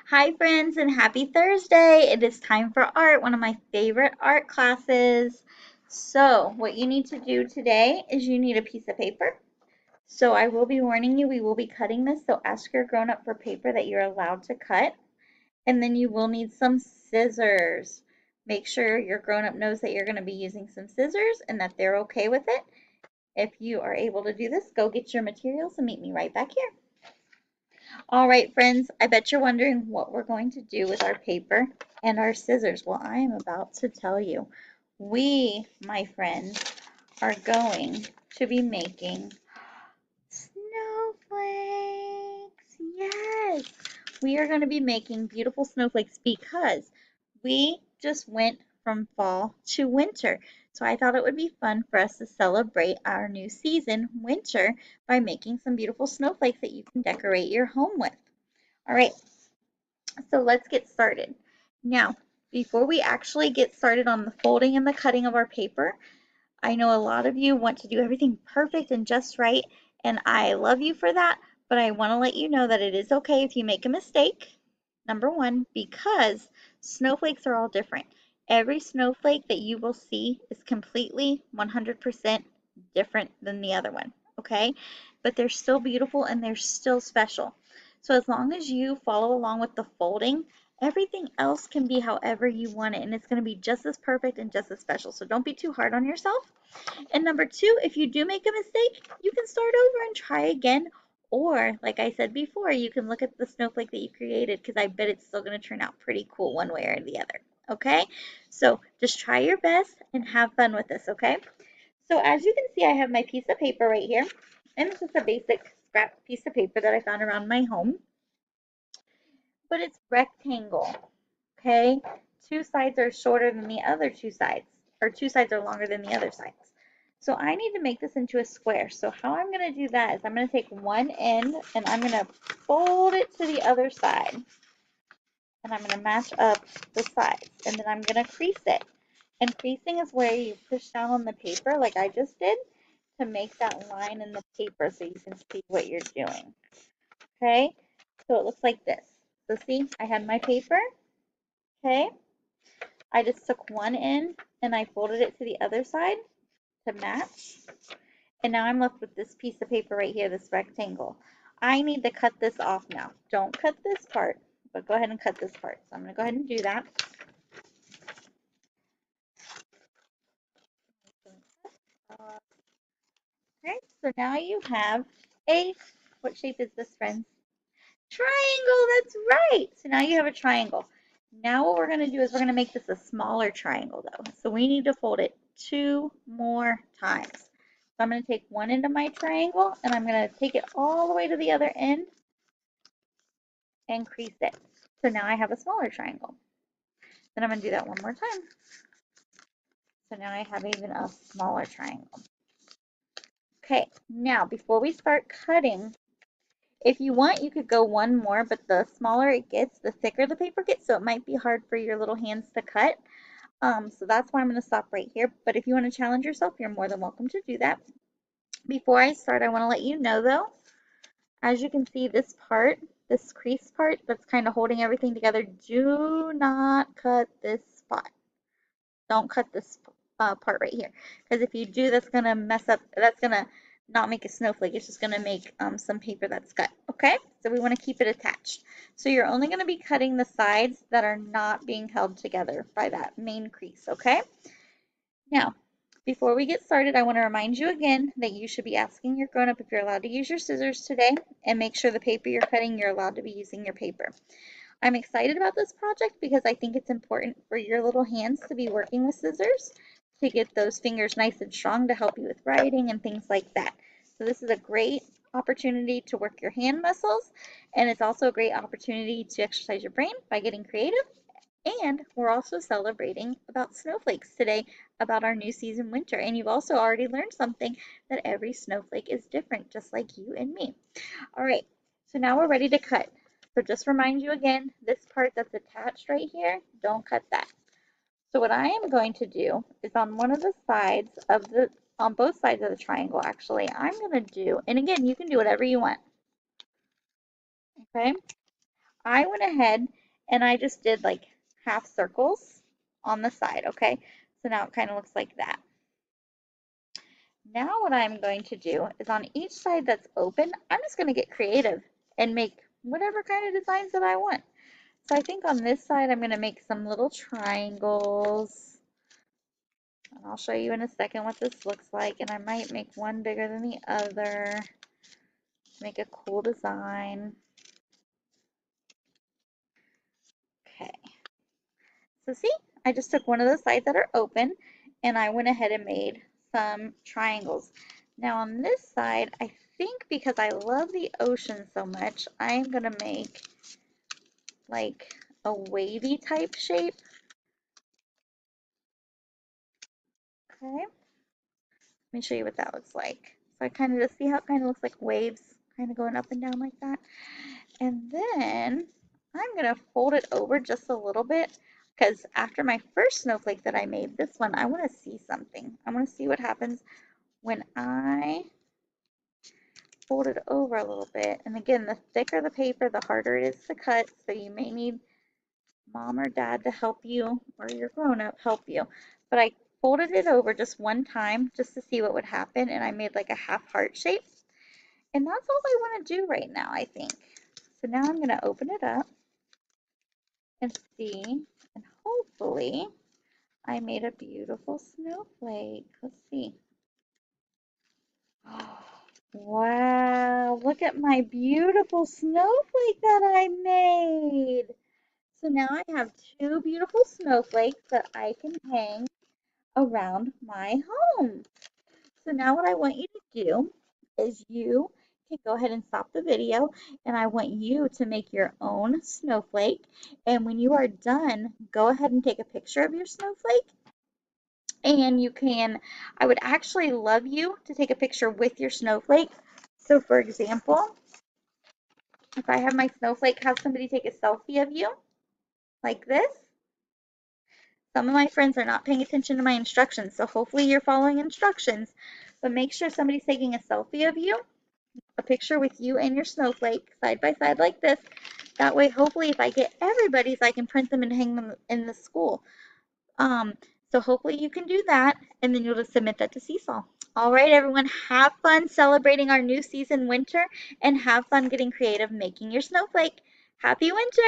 Hi, friends, and happy Thursday! It is time for art, one of my favorite art classes. So, what you need to do today is you need a piece of paper. So, I will be warning you, we will be cutting this, so ask your grown up for paper that you're allowed to cut. And then you will need some scissors. Make sure your grown up knows that you're going to be using some scissors and that they're okay with it. If you are able to do this, go get your materials and meet me right back here. All right, friends, I bet you're wondering what we're going to do with our paper and our scissors. Well, I am about to tell you. We, my friends, are going to be making snowflakes. Yes, we are going to be making beautiful snowflakes because we just went from fall to winter. So I thought it would be fun for us to celebrate our new season, winter, by making some beautiful snowflakes that you can decorate your home with. All right, so let's get started. Now, before we actually get started on the folding and the cutting of our paper, I know a lot of you want to do everything perfect and just right, and I love you for that, but I want to let you know that it is okay if you make a mistake, number one, because snowflakes are all different. Every snowflake that you will see is completely 100% different than the other one, okay? But they're still beautiful and they're still special. So as long as you follow along with the folding, everything else can be however you want it, and it's going to be just as perfect and just as special. So don't be too hard on yourself. And number two, if you do make a mistake, you can start over and try again. Or, like I said before, you can look at the snowflake that you created because I bet it's still going to turn out pretty cool one way or the other. Okay? So just try your best and have fun with this, okay? So as you can see, I have my piece of paper right here. And it's just a basic scrap piece of paper that I found around my home. But it's rectangle, okay? Two sides are shorter than the other two sides, or two sides are longer than the other sides. So I need to make this into a square. So how I'm going to do that is I'm going to take one end and I'm going to fold it to the other side. And I'm going to match up the sides. And then I'm going to crease it. And creasing is where you push down on the paper like I just did to make that line in the paper so you can see what you're doing. Okay? So it looks like this. So see, I had my paper. Okay? I just took one end and I folded it to the other side to match. And now I'm left with this piece of paper right here, this rectangle. I need to cut this off now. Don't cut this part, but go ahead and cut this part. So I'm going to go ahead and do that. Okay, so now you have a, what shape is this, friends? Triangle, that's right. So now you have a triangle. Now what we're going to do is we're going to make this a smaller triangle though. So we need to fold it two more times. So I'm going to take one end of my triangle and I'm going to take it all the way to the other end and crease it. So now I have a smaller triangle. Then I'm going to do that one more time. So now I have even a smaller triangle. Okay, now before we start cutting, if you want, you could go one more, but the smaller it gets, the thicker the paper gets, so it might be hard for your little hands to cut. So that's why I'm going to stop right here. But if you want to challenge yourself, you're more than welcome to do that. Before I start, I want to let you know though, as you can see this part, this crease part that's kind of holding everything together, do not cut this spot. Don't cut this part right here. Because if you do, that's going to mess up, that's going to not make a snowflake. It's just going to make some paper that's cut. Okay? So we want to keep it attached. So you're only going to be cutting the sides that are not being held together by that main crease. Okay? Now, before we get started, I want to remind you again that you should be asking your grown-up if you're allowed to use your scissors today, and make sure the paper you're cutting, you're allowed to be using your paper. I'm excited about this project because I think it's important for your little hands to be working with scissors to get those fingers nice and strong to help you with writing and things like that. So this is a great opportunity to work your hand muscles, and it's also a great opportunity to exercise your brain by getting creative. And we're also celebrating about snowflakes today, about our new season, winter. And you've also already learned something, that every snowflake is different, just like you and me. All right, so now we're ready to cut. So just remind you again, this part that's attached right here, don't cut that. So what I am going to do is on one of the sides of the, on both sides of the triangle actually, I'm going to do, and again, you can do whatever you want, okay? I went ahead and I just did like half circles on the side, okay? So now it kind of looks like that. Now what I'm going to do is on each side that's open, I'm just going to get creative and make whatever kind of designs that I want. So I think on this side, I'm going to make some little triangles. And I'll show you in a second what this looks like. And I might make one bigger than the other. Make a cool design. Okay. So see, I just took one of the sides that are open and I went ahead and made some triangles. Now on this side, I think because I love the ocean so much, I'm going to make like a wavy type shape. Okay. Let me show you what that looks like. So I kind of just see how it kind of looks like waves kind of going up and down like that. And then I'm going to fold it over just a little bit because after my first snowflake that I made, this one, I want to see something. I want to see what happens when I fold it over a little bit. And again, the thicker the paper, the harder it is to cut. So you may need mom or dad to help you or your grown-up help you. But I folded it over just one time just to see what would happen. And I made like a half heart shape. And that's all I want to do right now, I think. So now I'm going to open it up and see. And hopefully I made a beautiful snowflake. Let's see. Wow, look at my beautiful snowflake that I made. So now I have two beautiful snowflakes that I can hang around my home. So now what I want you to do is you can go ahead and stop the video and I want you to make your own snowflake. And when you are done, go ahead and take a picture of your snowflake. And you can, I would actually love you to take a picture with your snowflake. So for example, if I have my snowflake, have somebody take a selfie of you like this. Some of my friends are not paying attention to my instructions, so hopefully you're following instructions. But make sure somebody's taking a selfie of you, a picture with you and your snowflake side by side like this. That way, hopefully, if I get everybody's, I can print them and hang them in the school. So hopefully you can do that, and then you'll just submit that to Seesaw. All right, everyone, have fun celebrating our new season, winter, and have fun getting creative making your snowflake. Happy winter!